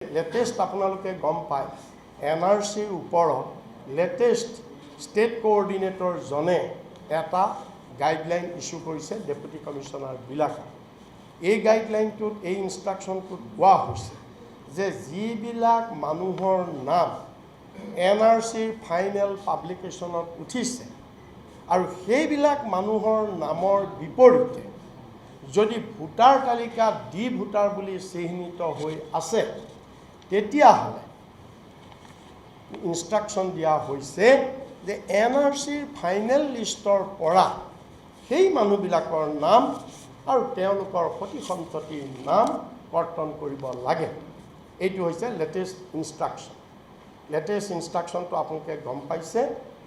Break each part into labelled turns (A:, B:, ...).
A: Latest আপোনালোকে গম পায় NRCৰ ওপৰত লেটেষ্ট ষ্টেট কোঅৰ্ডিনেটৰজনে এটা গাইডলাইন ইস্যু কৰিছে ডেপুটি কমিশ্যনাৰবিলাকক। এই গাইডলাইনটোত এই ইনষ্ট্ৰাকশ্যনটোত কোৱা হৈছে যে যিবিলাক মানুহৰ নাম NRCৰ ফাইনেল পাব্লিকেশ্যনত উঠিছে আৰু সেইবিলাক মানুহৰ নামৰ বিপৰীতে যদি ভোটাৰ তালিকাত ডি ভোটাৰ বুলি চিহ্নিত হৈ আছে তেতিয়াহ'লে ইনষ্ট্ৰাকশ্যন দিয়া হৈছে যে NRCৰ ফাইনেল লিষ্টৰ পৰা সেই মানুহবিলাকৰ নাম আৰু তেওঁলোকৰ সতি সন্ততিৰ নাম কৰ্তন কৰিব লাগে। এইটো হৈছে লেটেষ্ট ইনষ্ট্ৰাকশ্যন। লেটেষ্ট ইনষ্ট্ৰাকশ্যনটো আপোনালোকে গম পাইছে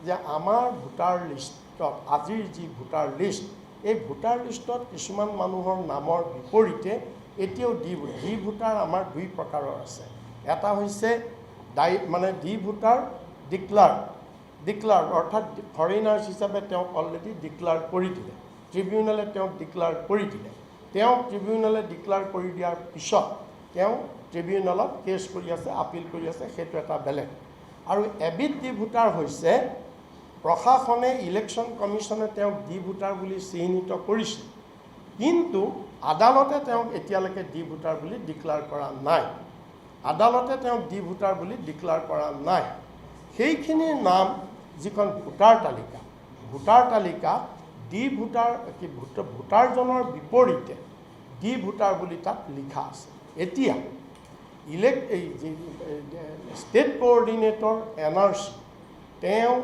A: যে আমাৰ ভোটাৰ লিষ্টত আজিৰ যি ভোটাৰ লিষ্ট এই ভোটাৰ লিষ্টত কিছুমান মানুহৰ নামৰ বিপৰীতে এতিয়াও ডি ভোটাৰ আমাৰ দুই প্ৰকাৰৰ আছে। এটা হৈছে ডি ভোটাৰ ডিক্লাৰ্ড অৰ্থাৎ ফৰেইনাৰ্ছ হিচাপে তেওঁক অলৰেডি ডিক্লাৰ কৰি দিলে, ট্ৰিবিউনেলে তেওঁক ডিক্লাৰ কৰি দিলে। তেওঁক ট্ৰিবিউনেলে ডিক্লাৰ কৰি দিয়াৰ পিছত তেওঁ ট্ৰিবিউনেলত কেছ কৰি আছে, আপিল কৰি আছে, সেইটো এটা বেলেগ। আৰু এবিধ ডি ভোটাৰ হৈছে প্ৰশাসনে ইলেকশ্যন কমিশ্যনে তেওঁক ডি ভোটাৰ বুলি চিহ্নিত কৰিছে, কিন্তু আদালতে তেওঁক এতিয়ালৈকে ডি ভোটাৰ বুলি ডিক্লাৰ কৰা নাই। আদালতে তেওঁক ডি ভোটাৰ বুলি ডিক্লাৰ কৰা নাই। সেইখিনিৰ নাম যিখন ভোটাৰ তালিকা ডি ভোটাৰজনৰ বিপৰীতে ডি ভোটাৰ বুলি তাত লিখা আছে। এতিয়া ষ্টেট কোঅৰ্ডিনেটৰ NRC তেওঁ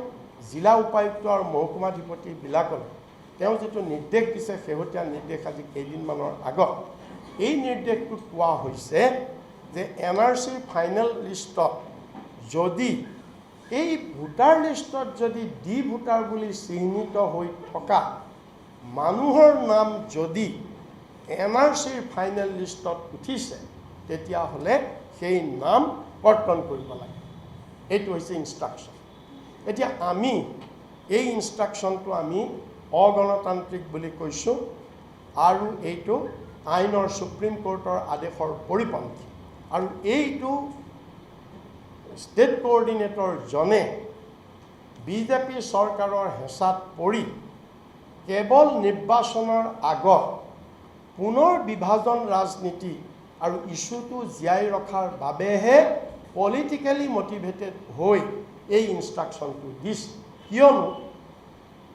A: জিলা উপায়ুক্ত আৰু মহকুমাধিপতিবিলাকলৈ তেওঁ যিটো নিৰ্দেশ দিছে, শেহতীয়া নিৰ্দেশ আজি কেইদিনমানৰ আগত, এই নিৰ্দেশটোত কোৱা হৈছে যে NRCৰ ফাইনেল লিষ্টত যদি এই ভোটাৰ লিষ্টত যদি ডি ভোটাৰ বুলি চিহ্নিত হৈ থকা মানুহৰ নাম যদি NRCৰ ফাইনেল লিষ্টত উঠিছে তেতিয়াহ'লে সেই নাম কৰ্তন কৰিব লাগে। এইটো হৈছে ইনষ্ট্ৰাকশ্যন। এতিয়া আমি এই ইনষ্ট্ৰাকশ্যনটো আমি অগণতান্ত্ৰিক বুলি কৈছোঁ আৰু এইটো আইনৰ সুপ্ৰিম কোৰ্টৰ আদেশৰ পৰিপন্থী। আৰু এইটো ষ্টেট কোঅৰ্ডিনেটৰজনে বিজেপি চৰকাৰৰ হেঁচাত পৰি কেৱল নিৰ্বাচনৰ আগত পুনৰ বিভাজন ৰাজনীতি আৰু ইছ্যুটো জীয়াই ৰখাৰ বাবেহে পলিটিকেলি মটিভেটেড হৈ এই ইনষ্ট্ৰাকশ্যনটো দিছে।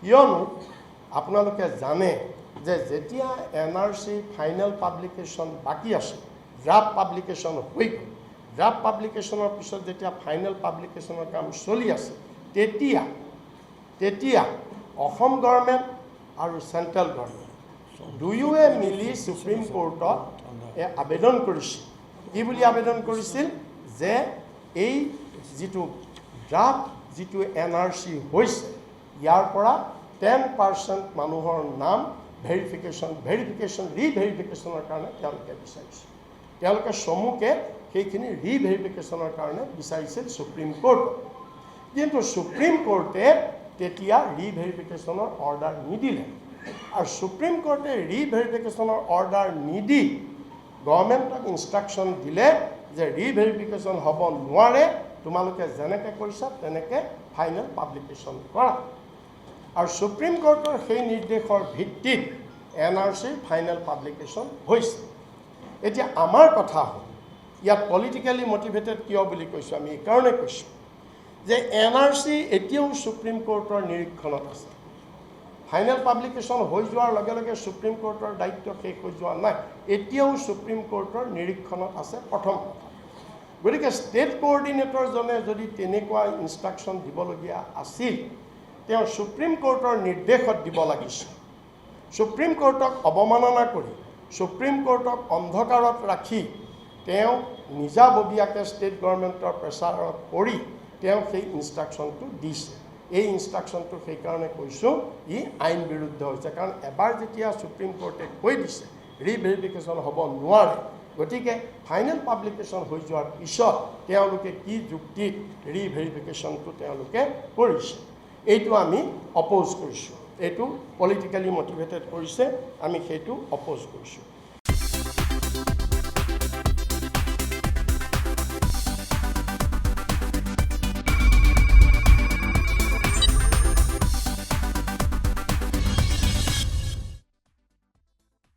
A: কিয়নো আপোনালোকে জানে যে যেতিয়া NRCৰ ফাইনেল পাব্লিকেশ্যন বাকী আছে, ড্ৰাফ্ট পাব্লিকেশ্যন হৈ গ'ল, ড্ৰাফ্ট পাব্লিকেশ্যনৰ পিছত যেতিয়া ফাইনেল পাব্লিকেশ্যনৰ কাম চলি আছে তেতিয়া অসম গভৰ্ণমেণ্ট আৰু চেণ্ট্ৰেল গভৰ্ণমেণ্ট দুয়োৱে মিলি সুপ্ৰিম কোৰ্টত আবেদন কৰিছিল। কি বুলি আবেদন কৰিছিল যে এই যিটো ড্ৰাফ্ট যিটো NRC হৈছে ইয়াৰ পৰা 10% মানুহৰ নাম ৰিভেৰিফিকেশ্যনৰ কাৰণে তেওঁলোকে বিচাৰিছিল। তেওঁলোকে চমুকে সেইখিনি ৰিভেৰিফিকেশ্যনৰ কাৰণে বিচাৰিছিল সুপ্ৰিম কোৰ্টত, কিন্তু সুপ্ৰিম কোৰ্টে তেতিয়া ৰিভেৰিফিকেশ্যনৰ অৰ্ডাৰ নিদিলে। আৰু সুপ্ৰিম কোৰ্টে ৰিভেৰিফিকেশ্যনৰ অৰ্ডাৰ নিদি গভৰ্ণমেণ্টক ইনষ্ট্ৰাকশ্যন দিলে যে ৰিভেৰিফিকেশ্যন হ'ব নোৱাৰে, তোমালোকে যেনেকৈ কৰিছা তেনেকৈ ফাইনেল পাব্লিকেশ্যন কৰা। আৰু সুপ্ৰিম কোৰ্টৰ সেই নিৰ্দেশৰ ভিত্তিত NRCৰ ফাইনেল পাব্লিকেশ্যন হৈছে। এতিয়া আমাৰ কথা হ'ল ইয়াত পলিটিকেলি মটিভেটেড কিয় বুলি কৈছোঁ, আমি এইকাৰণে কৈছোঁ যে NRC এতিয়াও সুপ্ৰিম কোৰ্টৰ নিৰীক্ষণত আছে। ফাইনেল পাব্লিকেশ্যন হৈ যোৱাৰ লগে লগে সুপ্ৰিম কোৰ্টৰ দায়িত্ব শেষ হৈ যোৱা নাই, এতিয়াও সুপ্ৰিম কোৰ্টৰ নিৰীক্ষণত আছে প্ৰথম কথা। গতিকে ষ্টেট কোঅৰ্ডিনেটৰজনে যদি তেনেকুৱা ইনষ্ট্ৰাকশ্যন দিবলগীয়া আছিল তেওঁ সুপ্ৰিম কোৰ্টৰ নিৰ্দেশত দিব লাগিছিল। সুপ্ৰিম কোৰ্টক অৱমাননা কৰি সুপ্ৰিম কোৰ্টক অন্ধকাৰত ৰাখি তেওঁ নিজাববীয়াকৈ ষ্টেট গভৰ্ণমেণ্টৰ প্ৰেছাৰত পৰি তেওঁ সেই ইনষ্ট্ৰাকশ্যনটো দিছে। এই ইনষ্ট্ৰাকশ্যনটো সেইকাৰণে কৈছোঁ ই আইন বিৰুদ্ধ হৈছে, কাৰণ এবাৰ যেতিয়া সুপ্ৰিম কোৰ্টে কৈ দিছে ৰিভেৰিফিকেশ্যন হ'ব নোৱাৰে, গতিকে ফাইনেল পাব্লিকেশ্যন হৈ যোৱাৰ পিছত তেওঁলোকে কি যুক্তিত ৰিভেৰিফিকেশ্যনটো তেওঁলোকে কৰিছে, এইটো আমি অপ'জ কৰিছোঁ। এইটো পলিটিকেলি মটিভেটেড কৰিছে, আমি সেইটো অপ'জ কৰিছোঁ।